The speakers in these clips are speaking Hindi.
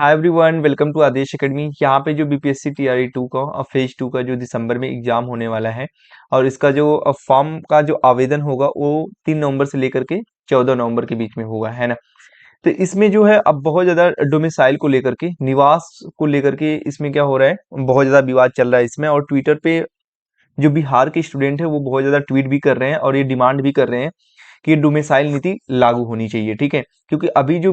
Hi everyone, welcome to Aadesh academy. यहाँ पे जो बीपीएससी टीआरई 2 का फेज 2 का जो दिसंबर में एग्जाम होने वाला है और इसका जो फॉर्म का जो आवेदन होगा वो 3 नवंबर से लेकर के 14 नवंबर के बीच में होगा, है ना। तो इसमें जो है अब बहुत ज़्यादा डोमिसाइल को लेकर के, निवास को लेकर के इसमें क्या हो रहा है, बहुत ज़्यादा विवाद चल रहा है इसमें। और ट्विटर पे जो बिहार के स्टूडेंट है वो बहुत ज़्यादा ट्वीट भी कर रहे हैं और ये डिमांड भी कर रहे हैं कि डोमिसाइल नीति लागू होनी चाहिए, ठीक है। क्योंकि अभी जो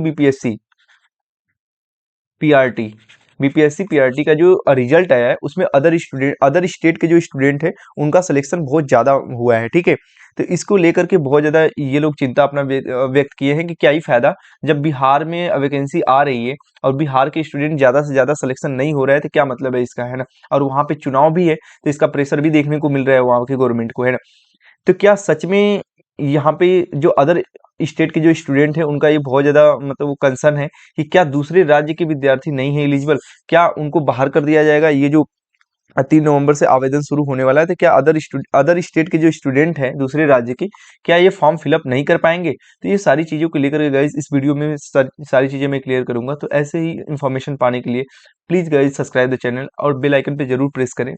पीआरटी बीपीएससी पीआरटी का जो रिजल्ट आया है उसमें अदर स्टेट के जो स्टूडेंट है उनका सिलेक्शन बहुत ज़्यादा हुआ है, ठीक है। तो इसको लेकर के बहुत ज़्यादा ये लोग चिंता अपना व्यक्त किए हैं कि क्या ही फायदा, जब बिहार में वैकेंसी आ रही है और बिहार के स्टूडेंट ज़्यादा से ज़्यादा सिलेक्शन नहीं हो रहा है तो क्या मतलब है इसका, है ना। और वहाँ पे चुनाव भी है तो इसका प्रेशर भी देखने को मिल रहा है वहाँ की गवर्नमेंट को, है ना। तो क्या सच में यहाँ पे जो अदर स्टेट के जो स्टूडेंट हैं उनका ये बहुत ज़्यादा मतलब वो कंसर्न है कि क्या दूसरे राज्य के विद्यार्थी नहीं है एलिजिबल, क्या उनको बाहर कर दिया जाएगा। ये जो 3 नवंबर से आवेदन शुरू होने वाला है तो क्या अदर स्टेट के जो स्टूडेंट हैं दूसरे राज्य के, क्या ये फॉर्म फिलअप नहीं कर पाएंगे। तो ये सारी चीज़ों को लेकर गाइज इस वीडियो में सारी चीज़ें मैं क्लियर करूंगा। तो ऐसे ही इन्फॉर्मेशन पाने के लिए please guys subscribe the channel और बेल आइकन पे जरूर प्रेस करें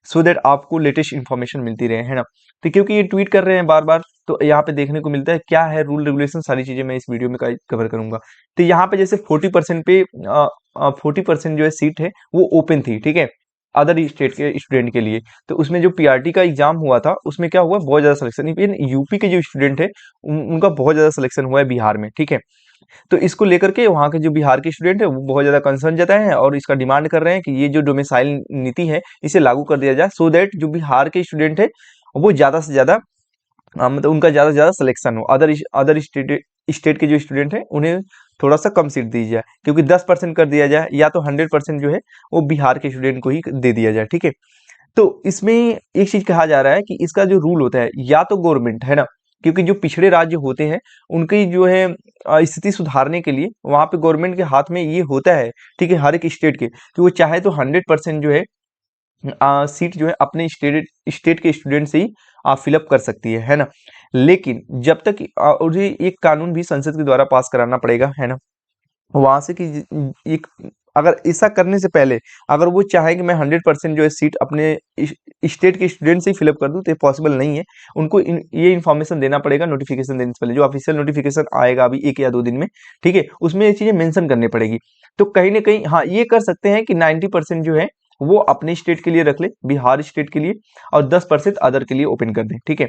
सो दैट आपको लेटेस्ट इन्फॉर्मेशन मिलती रहे, है ना। तो क्योंकि ये ट्वीट कर रहे हैं बार बार तो यहाँ पे देखने को मिलता है क्या है रूल रेगुलेशन, सारी चीज़ें मैं इस वीडियो में कवर करूंगा। तो यहाँ पे जैसे 40% पे 40% जो है सीट है वो ओपन थी, ठीक है, अदर स्टेट के स्टूडेंट के लिए। तो उसमें जो पीआरटी का एग्जाम हुआ था उसमें क्या हुआ, बहुत ज्यादा सिलेक्शन, इवन यूपी के जो स्टूडेंट है उनका बहुत ज्यादा सिलेक्शन हुआ है बिहार में, ठीक है। तो इसको लेकर के वहाँ के जो बिहार के स्टूडेंट है वो बहुत ज्यादा कंसर्न जताए हैं और इसका डिमांड कर रहे हैं कि ये जो डोमिसाइल नीति है इसे लागू कर दिया जाए सो दैट जो बिहार के स्टूडेंट है वो ज्यादा से ज्यादा मतलब उनका ज्यादा से ज्यादा सिलेक्शन हो। अदर स्टेट के जो स्टूडेंट हैं उन्हें थोड़ा सा कम सीट दी जाए, क्योंकि 10% कर दिया जाए या तो 100% जो है वो बिहार के स्टूडेंट को ही दे दिया जाए, ठीक है। तो इसमें एक चीज कहा जा रहा है कि इसका जो रूल होता है या तो गवर्नमेंट, है ना, क्योंकि जो पिछड़े राज्य होते हैं उनकी जो है स्थिति सुधारने के लिए वहां पे गवर्नमेंट के हाथ में ये होता है, ठीक है, हर एक स्टेट के, कि वो चाहे तो 100% जो है सीट जो है अपने स्टेट के स्टूडेंट से ही फिलअप कर सकती है ना। लेकिन जब तक उन्हें एक कानून भी संसद के द्वारा पास कराना पड़ेगा, है ना, वहां से कि एक, अगर ऐसा करने से पहले अगर वो चाहे कि मैं 100% जो है सीट अपने स्टेट के स्टूडेंट से ही फिलअप कर दूं तो ये पॉसिबल नहीं है। उनको ये इन्फॉर्मेशन देना पड़ेगा नोटिफिकेशन देने से पहले, जो ऑफिशियल नोटिफिकेशन आएगा अभी 1 या 2 दिन में, ठीक है, उसमें ये चीजें मेंशन करनी पड़ेगी। तो कहीं ना कहीं हाँ ये कर सकते हैं कि 90% जो है वो अपने स्टेट के लिए रख ले, बिहार स्टेट के लिए, और 10% अदर के लिए ओपन कर दें, ठीक है।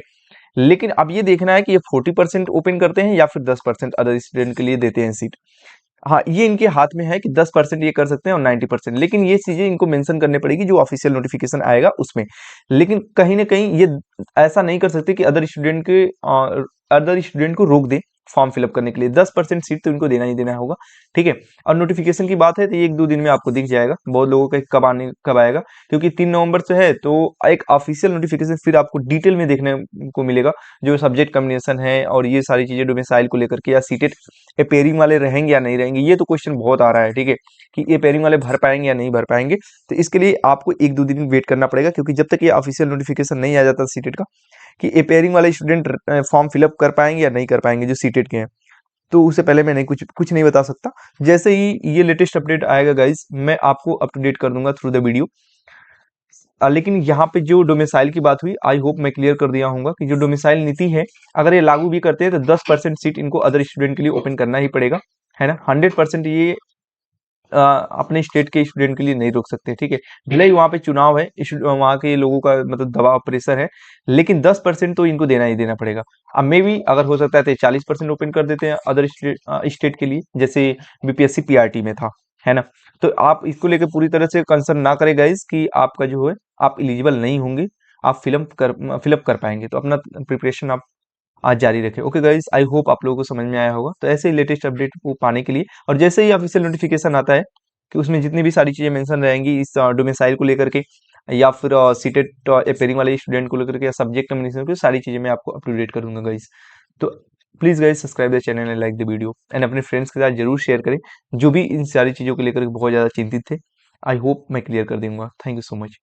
लेकिन अब ये देखना है कि ये 40% ओपन करते हैं या फिर 10% अदर स्टूडेंट के लिए देते हैं सीट। हाँ ये इनके हाथ में है कि 10% ये कर सकते हैं और 90%, लेकिन ये चीजें इनको मेंशन करने पड़ेगी जो ऑफिशियल नोटिफिकेशन आएगा उसमें। लेकिन कहीं ना कहीं ये ऐसा नहीं कर सकते कि अदर स्टूडेंट को रोक दे फॉर्म फिलअप करने के लिए। 10% सीट तो इनको देना ही देना होगा, ठीक है। और नोटिफिकेशन की बात है तो ये 1-2 दिन में आपको दिख जाएगा, बहुत लोगों का कब आएगा, क्योंकि 3 नवंबर से है तो एक ऑफिशियल नोटिफिकेशन फिर आपको डिटेल में देखने को मिलेगा, जो सब्जेक्ट कम्बिनेशन है और ये सारी चीजें डोमिसाइल को लेकर के, या सीटेड पेयरिंग वाले रहेंगे या नहीं रहेंगे, ये तो क्वेश्चन बहुत आ रहा है, ठीक है, कि ये पेयरिंग वाले भर पाएंगे या नहीं भर पाएंगे। तो इसके लिए आपको 1-2 दिन वेट करना पड़ेगा, क्योंकि जब तक ये ऑफिशियल नोटिफिकेशन नहीं आ जाता सीटेड का कि ये पेयरिंग वाले स्टूडेंट फॉर्म फिलअप कर पाएंगे या नहीं कर पाएंगे जो सीटेड के हैं, तो उससे पहले मैं नहीं कुछ कुछ नहीं बता सकता। जैसे ही ये लेटेस्ट अपडेट आएगा गाइज मैं आपको अप टू डेट कर दूंगा थ्रू द वीडियो। लेकिन यहाँ पे जो डोमिसाइल की बात हुई, आई होप मैं क्लियर कर दिया हूँ कि जो डोमिसाइल नीति है अगर ये लागू भी करते हैं तो 10% सीट इनको अदर स्टूडेंट के लिए ओपन करना ही पड़ेगा, है ना। 100% ये अपने स्टेट के स्टूडेंट के लिए नहीं रोक सकते, ठीक है। भले ही वहाँ पे चुनाव है, वहाँ के लोगों का मतलब दबाव प्रेशर है, लेकिन 10% तो इनको देना ही देना पड़ेगा। अब मे भी अगर हो सकता है तो 40% ओपन कर देते हैं अदर स्टेट के लिए, जैसे बीपीएससी पीआरटी में था, है ना। तो आप इसको लेकर पूरी तरह से कंसर्न ना करें गाइज कि आपका जो है आप इलिजिबल नहीं होंगे, आप फिलअप कर पाएंगे, तो अपना प्रिपरेशन आप आज जारी रखें। ओके गाइज, आई होप आप लोगों को समझ में आया होगा। तो ऐसे ही लेटेस्ट अपडेट को पाने के लिए और जैसे ही ऑफिशियल नोटिफिकेशन आता है कि उसमें जितनी भी सारी चीजें मेंशन रहेंगी इस डोमिसाइल को लेकर के, या फिर सीटेड अपेयरिंग वाले स्टूडेंट को लेकर के, या सब्जेक्ट कम्बिनेशन को, सारी चीजें मैं आपको अप टू डेट करूंगा गाइज। तो please guys subscribe the channel and like the video and अपने फ्रेंड्स के साथ जरूर शेयर करें जो भी इन सारी चीजों को लेकर बहुत ज्यादा चिंतित थे। आई होप मैं क्लियर कर दूंगा। Thank you so much.